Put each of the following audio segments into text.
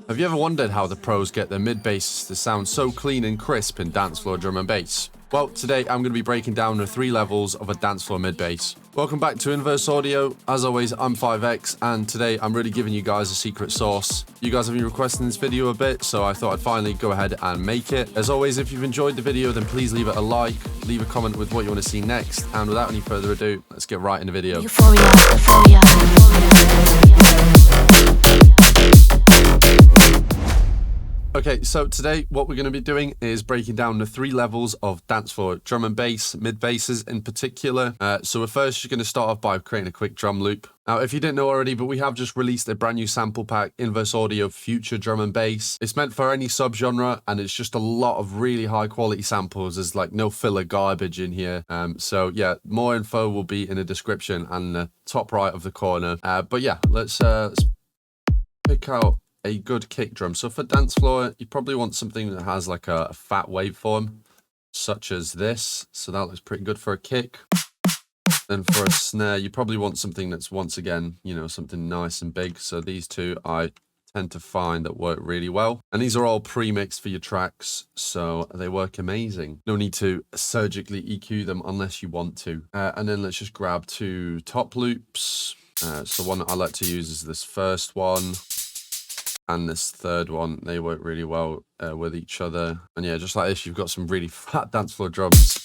Have you ever wondered how the pros get their mid basses to sound so clean and crisp in dance floor drum and bass? Well, today I'm going to be breaking down the 3 levels of a dance floor mid bass. Welcome back to Inverse Audio. As always, I'm 5X, and today I'm really giving you guys a secret sauce. You guys have been requesting this video a bit, so I thought I'd finally go ahead and make it. As always, if you've enjoyed the video, then please leave it a like, leave a comment with what you want to see next, and without any further ado, let's get right in the video. Euphoria, euphoria, Okay, so today what we're going to be doing is breaking down the 3 levels of dance floor drum and bass, mid basses in particular. So we're first going to start off by creating a quick drum loop. Now, if you didn't know already, but we have just released a brand new sample pack, Inverse Audio Future Drum and Bass. It's meant for any subgenre, and it's just a lot of really high quality samples. There's like no filler garbage in here. So yeah, more info will be in the description and the top right of the corner. But yeah, let's pick out a good kick drum. So for dance floor, you probably want something that has like a fat waveform, such as this. So that looks pretty good for a kick. Then for a snare, you probably want something that's, once again, you know, something nice and big. So these two I tend to find that work really well. And these are all pre-mixed for your tracks, so they work amazing. No need to surgically EQ them unless you want to. And then let's just grab 2 top loops. So one that I like to use is this first one. And this third one, they work really well with each other. And yeah, just like this, you've got some really fat dance floor drums.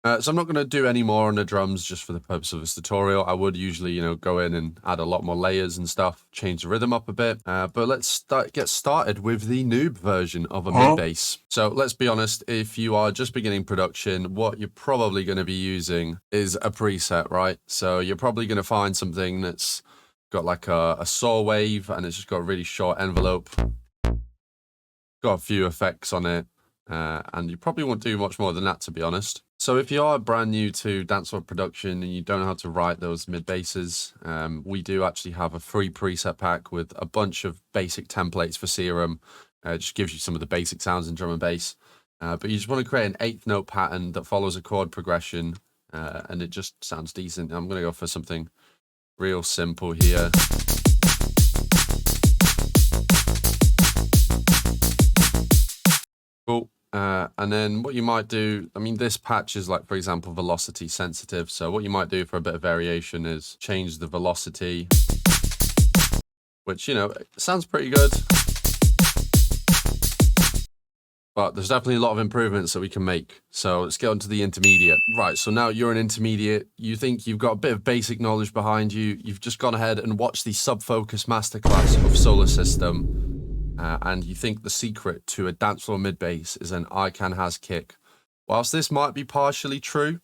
So I'm not going to do any more on the drums just for the purpose of this tutorial. I would usually, you know, go in and add a lot more layers and stuff, change the rhythm up a bit. But let's get started with the noob version of a mid bass. So let's be honest, if you are just beginning production, what you're probably going to be using is a preset, right? So you're probably going to find something that's got like a saw wave, and it's just got a really short envelope, got a few effects on it. And you probably won't do much more than that, to be honest. So if you are brand new to dancehall production and you don't know how to write those mid basses, we do actually have a free preset pack with a bunch of basic templates for Serum. It just gives you some of the basic sounds in drum and bass. But you just want to create an 8th note pattern that follows a chord progression, and it just sounds decent. I'm going to go for something real simple here. Cool. And then what you might do, I mean, this patch is like, for example, velocity sensitive. So what you might do for a bit of variation is change the velocity, which, you know, sounds pretty good. But there's definitely a lot of improvements that we can make. So let's get on to the intermediate. Right, so now you're an intermediate. You think you've got a bit of basic knowledge behind you. You've just gone ahead and watched the Sub-Focus Masterclass of Solar System. And you think the secret to a dance floor mid bass is an I-Can-Has kick. Whilst this might be partially true,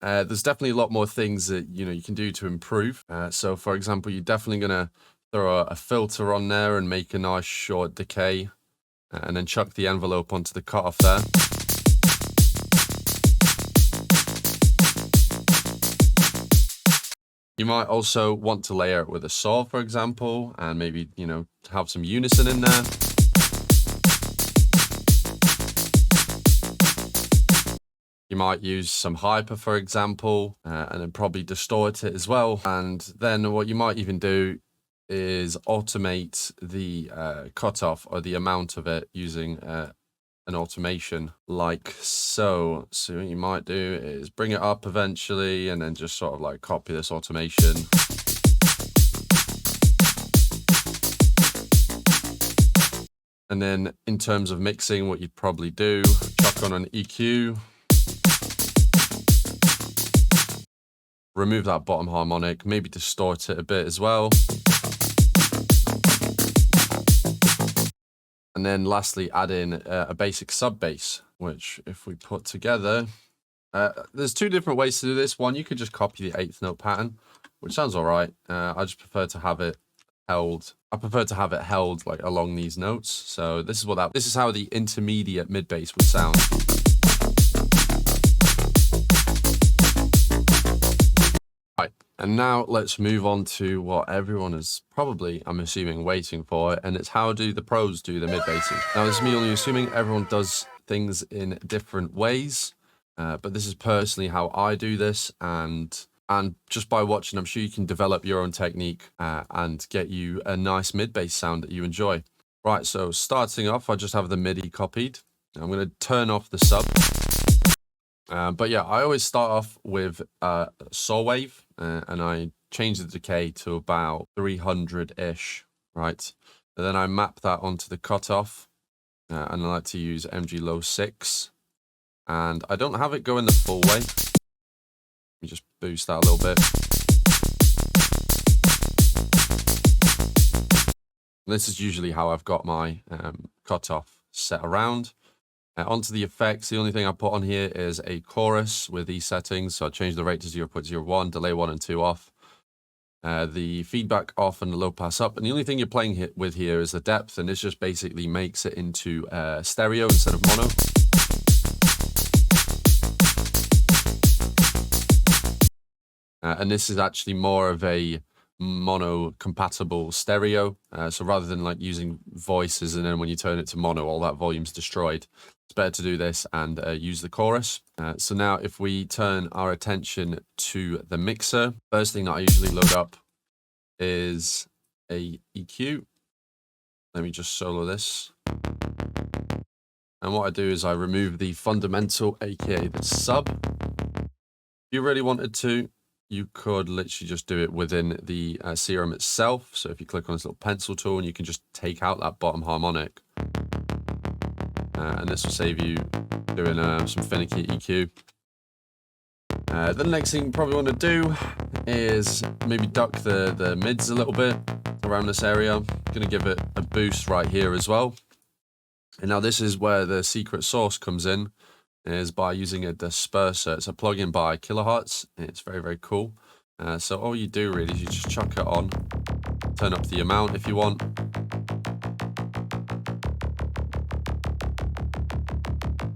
there's definitely a lot more things that, you know, you can do to improve. So for example, you're definitely going to throw a filter on there and make a nice short decay, and then chuck the envelope onto the cutoff there. You might also want to layer it with a saw, for example, and maybe, you know, have some unison in there. You might use some hyper, for example, and then probably distort it as well. And then what you might even do is automate the cutoff or the amount of it using an automation like so. So what you might do is bring it up eventually and then just sort of like copy this automation. And then in terms of mixing, what you'd probably do, chuck on an EQ, remove that bottom harmonic, maybe distort it a bit as well. And then lastly, add in a basic sub bass, which if we put together, there's 2 different ways to do this. One, you could just copy the 8th note pattern, which sounds all right. I just prefer to have it held. I prefer to have it held like along these notes. So this is how the intermediate mid bass would sound. Right, and now let's move on to what everyone is probably, I'm assuming, waiting for, and it's how do the pros do the mid basses. Now this is me only assuming. Everyone does things in different ways, but this is personally how I do this, and And just by watching, I'm sure you can develop your own technique and get you a nice mid-bass sound that you enjoy. Right, so starting off, I just have the MIDI copied. I'm going to turn off the sub. But yeah, I always start off with saw wave, and I change the decay to about 300-ish, right? And then I map that onto the cutoff, and I like to use MG Low 6. And I don't have it going the full way. Let me just boost that a little bit. This is usually how I've got my cutoff set around. Onto the effects, the only thing I put on here is a chorus with these settings. So I change the rate to 0.01, delay 1 and 2 off. The feedback off and the low pass up. And the only thing you're playing with here is the depth, and this just basically makes it into stereo instead of mono. And this is actually more of a mono compatible stereo. So rather than like using voices and then when you turn it to mono, all that volume's destroyed. It's better to do this and use the chorus. So now if we turn our attention to the mixer, first thing that I usually load up is a EQ. Let me just solo this. And what I do is I remove the fundamental, aka the sub. If you really wanted to, you could literally just do it within the serum itself. So if you click on this little pencil tool, and you can just take out that bottom harmonic. And this will save you doing some finicky EQ. The next thing you probably want to do is maybe duck the mids a little bit around this area. I'm going to give it a boost right here as well. And now this is where the secret sauce comes in, is by using a disperser. It's a plugin by Kilohertz. It's very, very cool. So all you do really is you just chuck it on, turn up the amount if you want.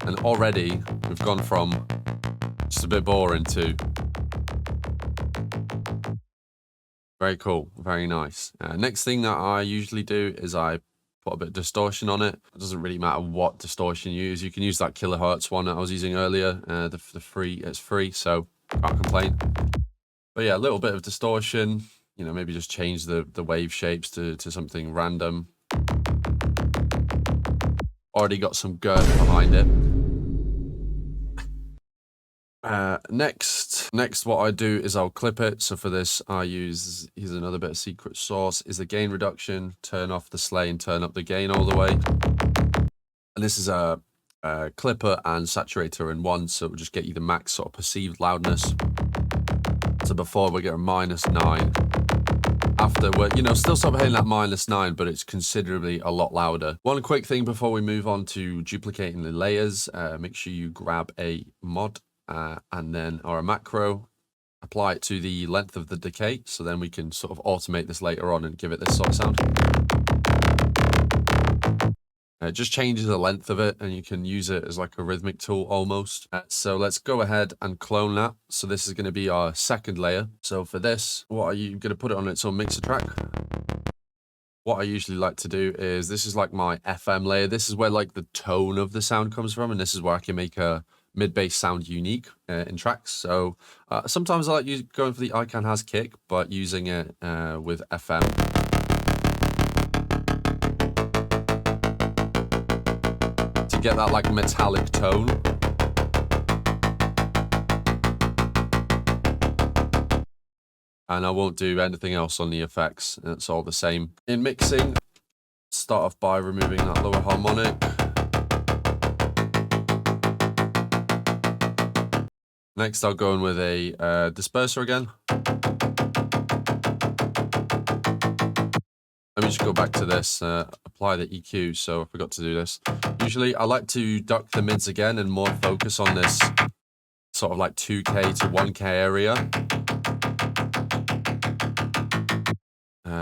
And already we've gone from just a bit boring to very cool, very nice. Next thing that I usually do is I put a bit of distortion on it. It doesn't really matter what distortion you use. You can use that Kilohertz one that I was using earlier. It's free, so can't complain. But yeah, a little bit of distortion. You know, maybe just change the wave shapes to something random. Already got some girth behind it. Next what I do is I'll clip it. So for this I use, here's another bit of secret sauce, is the gain reduction. Turn off the slay and turn up the gain all the way. And this is a clipper and saturator in one, so it will just get you the max sort of perceived loudness. So before we get a -9. After we're, you know, still sort of hitting that -9, but it's considerably a lot louder. One quick thing before we move on to duplicating the layers, make sure you grab a mod and then, or a macro, apply it to the length of the decay, so then we can sort of automate this later on and give it this sort of sound. It just changes the length of it, and you can use it as like a rhythmic tool almost. So let's go ahead and clone that. So this is going to be our second layer. So for this, what are you going to put it on its own mixer track? What I usually like to do is, this is like my FM layer. This is where like the tone of the sound comes from, and this is where I can make a mid-bass sound unique in tracks. So sometimes I like going for the I Can Has kick, but using it with FM. To get that like metallic tone. And I won't do anything else on the effects. It's all the same. In mixing, start off by removing that lower harmonic. Next, I'll go in with a disperser again. Let me just go back to this, apply the EQ. So I forgot to do this. Usually I like to duck the mids again and more focus on this sort of like 2K to 1K area.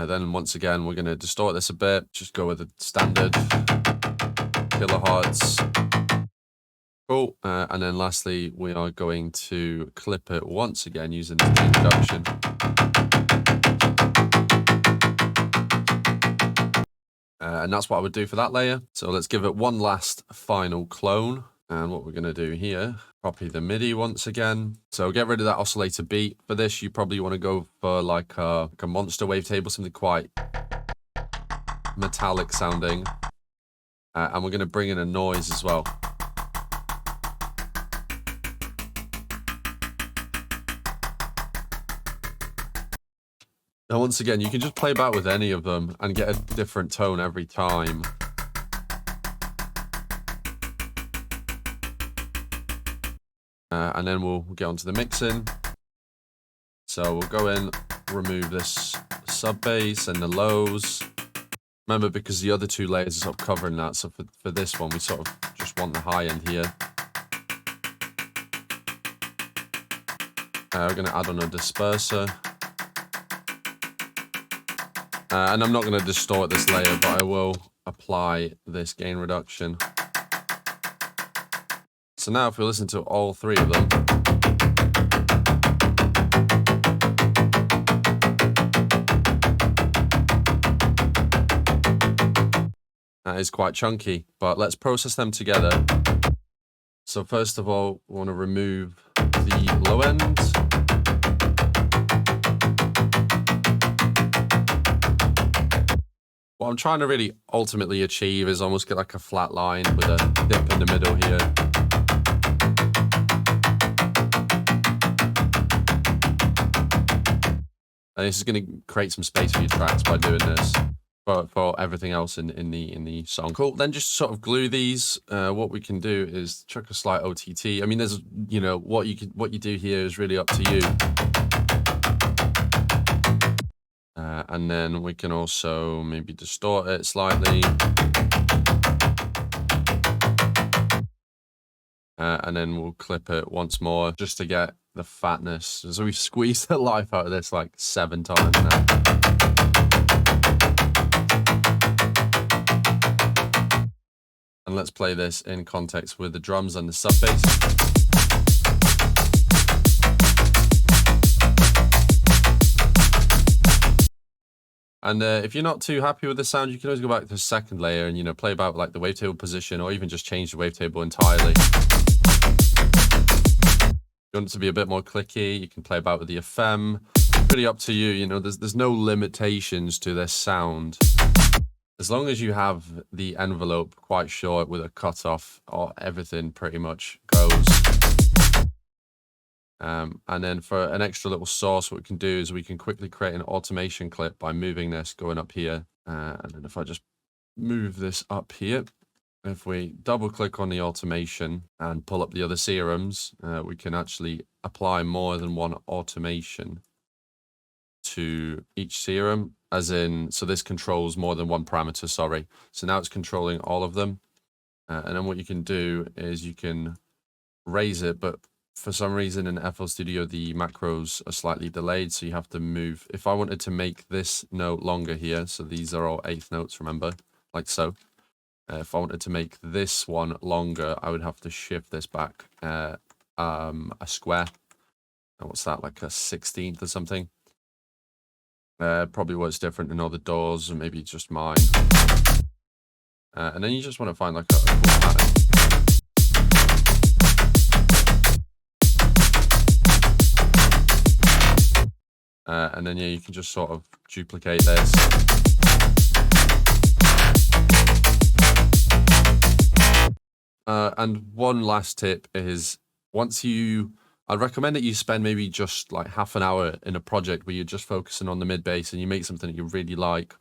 Then once again, we're going to distort this a bit. Just go with the standard kilohertz. Cool. And then lastly, we are going to clip it once again using the gain reduction. And that's what I would do for that layer. So let's give it one last final clone. And what we're going to do here, copy the MIDI once again. So get rid of that oscillator beat. For this, you probably want to go for like a monster wavetable, something quite metallic sounding. And we're going to bring in a noise as well. Now, once again, you can just play back with any of them and get a different tone every time. And then we'll get onto the mixing. So we'll go in, remove this sub bass and the lows. Remember, because the other two layers are sort of covering that, so for this one, we sort of just want the high end here. We're going to add on a disperser. And I'm not going to distort this layer, but I will apply this gain reduction. So now if we listen to all three of them, that is quite chunky, but let's process them together. So first of all, we want to remove the low end. What I'm trying to really ultimately achieve is almost get like a flat line with a dip in the middle here. And this is going to create some space for your tracks by doing this for everything else in the song. Cool. Then just sort of glue these. What we can do is chuck a slight OTT. I mean, there's, you know, what you do here is really up to you. And then we can also maybe distort it slightly. And then we'll clip it once more just to get the fatness. So we've squeezed the life out of this like 7 times now. And let's play this in context with the drums and the sub bass. And if you're not too happy with the sound, you can always go back to the second layer and, you know, play about like the wavetable position, or even just change the wavetable entirely. If you want it to be a bit more clicky, you can play about with the FM. Pretty up to you. You know, there's no limitations to this sound. As long as you have the envelope quite short with a cutoff, or everything pretty much goes. And then for an extra little source, what we can do is we can quickly create an automation clip by moving this, going up here. And then if I just move this up here, if we double click on the automation and pull up the other serums, we can actually apply more than one automation to each serum, as in, so this controls more than one parameter, sorry. So now it's controlling all of them. And then what you can do is you can raise it, but for some reason in FL Studio, the macros are slightly delayed, so you have to move. If I wanted to make this note longer here, so these are all 8th notes, remember, like so. If I wanted to make this one longer, I would have to shift this back a square. What's that, like a 16th or something? Probably works different in other doors, or maybe just mine. And then you just want to find like a cool pattern. And then, yeah, you can just sort of duplicate this. And one last tip is, I'd recommend that you spend maybe just like half an hour in a project where you're just focusing on the mid bass and you make something that you really like.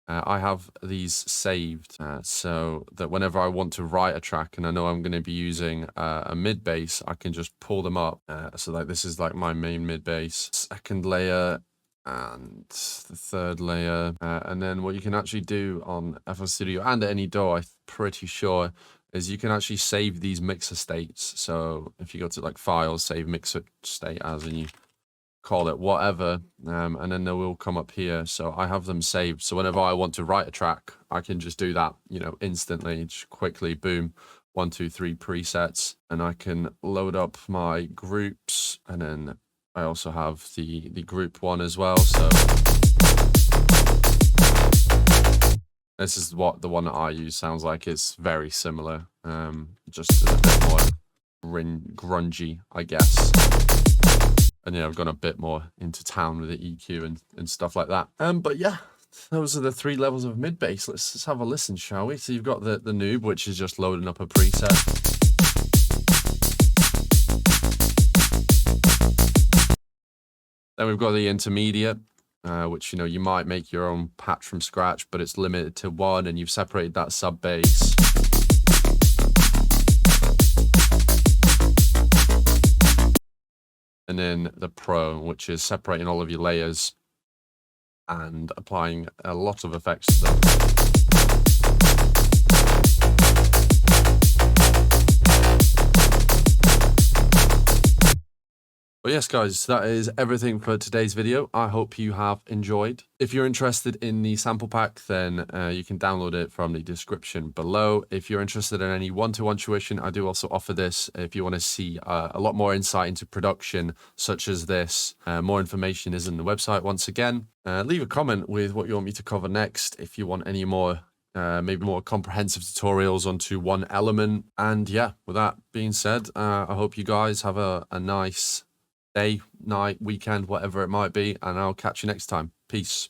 I have these saved so that whenever I want to write a track and I know I'm going to be using a mid bass, I can just pull them up. So like this is like my main mid bass, second layer and the third layer. And then what you can actually do on FL Studio and any DAW, I'm pretty sure, is you can actually save these mixer states. So if you go to like files, save mixer state as, and you call it whatever, and then they will come up here. So I have them saved, so whenever I want to write a track, I can just do that, you know, instantly, just quickly, boom, 1, 2, 3 presets, and I can load up my groups. And then I also have the group one as well, so This is what the one that I use sounds like. It's very similar, just a bit more grungy, I guess. And yeah, I've gone a bit more into town with the EQ and stuff like that. But yeah, those are the 3 levels of mid bass. Let's have a listen, shall we? So you've got the Noob, which is just loading up a preset. Then we've got the intermediate, which, you know, you might make your own patch from scratch, but it's limited to 1, and you've separated that sub bass. And then the Pro, which is separating all of your layers and applying a lot of effects to them. But yes, guys, that is everything for today's video. I hope you have enjoyed. If you're interested in the sample pack, then you can download it from the description below. If you're interested in any one-to-one tuition, I do also offer this. If you want to see a lot more insight into production, such as this, more information is in the website once again. Leave a comment with what you want me to cover next. If you want any more, maybe more comprehensive tutorials onto one element. And yeah, with that being said, I hope you guys have a nice day, night, weekend, whatever it might be, and I'll catch you next time. Peace.